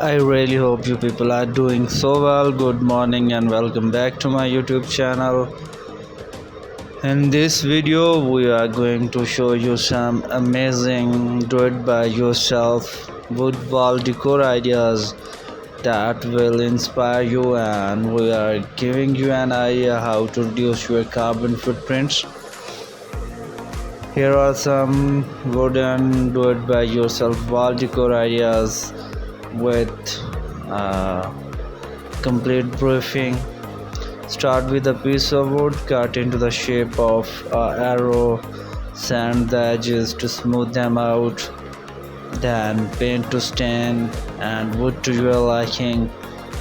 I really hope you people are doing so well. Good morning and welcome back to my YouTube channel. In this video, we are going to show you some amazing do it by yourself wood wall decor ideas that will inspire you, and we are giving you an idea how to reduce your carbon footprints. Here are some wooden do it by yourself wall decor ideas with uh, complete briefing. Start with a piece of wood, cut into the shape of an arrow, sand the edges to smooth them out, then paint to stain and wood to your liking.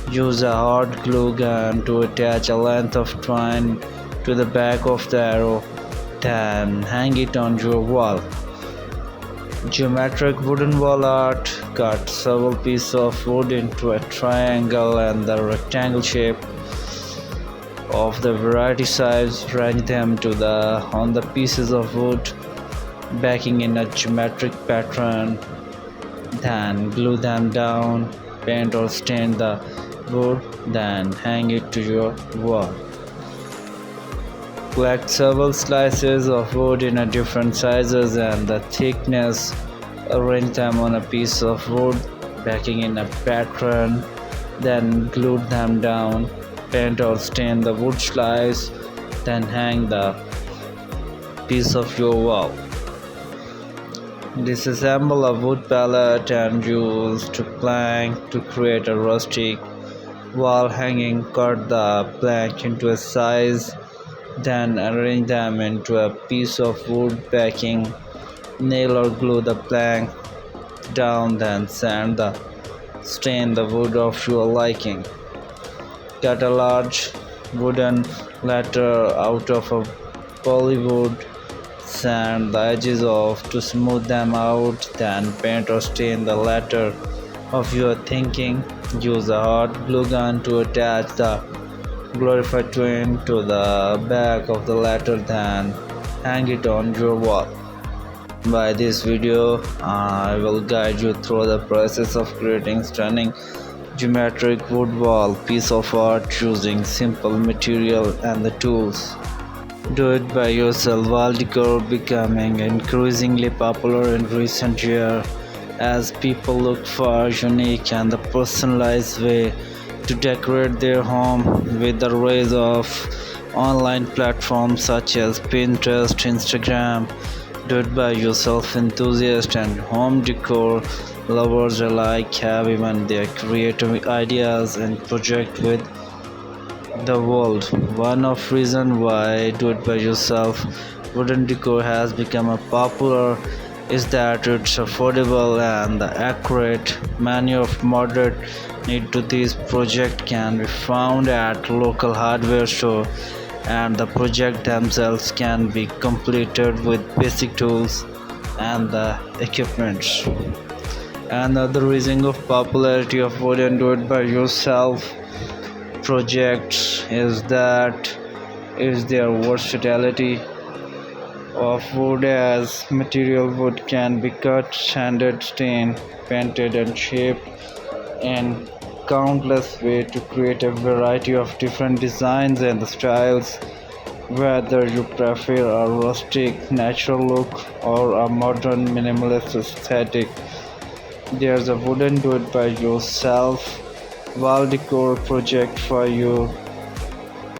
Use a hot glue gun to attach a length of twine to the back of the arrow, then hang it on your wall. Geometric wooden wall art. Cut several pieces of wood into a triangle and the rectangle shape of the variety size. Arrange them on the pieces of wood, backing in a geometric pattern. Then glue them down. Paint or stain the wood, then hang it to your wall. Collect several slices of wood in a different sizes and the thickness. Arrange them on a piece of wood, backing in a pattern, then glue them down. Paint or stain the wood slice, then hang the piece of your wall. Disassemble a wood pallet and use to plank to create a rustic wall hanging. Cut the plank into a size, then arrange them into a piece of wood backing. Nail or glue the plank down, then stain the wood of your liking. Cut a large wooden ladder out of a polywood. Sand the edges off to smooth them out, then paint or stain the ladder of your thinking. Use a hot glue gun to attach the glorified twin to the back of the ladder, then hang it on your wall. By this video, I will guide you through the process of creating stunning geometric wood wall piece of art using simple material and the tools. Do it by yourself wall decor becoming increasingly popular in recent years as people look for a unique and the personalized way to decorate their home. With the rise of online platforms such as Pinterest, Instagram, do it by yourself enthusiasts and home decor lovers alike have even their creative ideas and project with the world. One of reason why do it by yourself wooden decor has become a popular is that it's affordable and accurate. Many of moderate need to these projects can be found at local hardware store, and the project themselves can be completed with basic tools and the equipment. Another reason of popularity of wooden do it by yourself projects is their versatility of wood, as material wood can be cut, sanded, stained, painted and shaped in countless ways to create a variety of different designs and styles. Whether you prefer a rustic natural look or a modern minimalist aesthetic, there's a wooden do it by yourself wall decor project for you.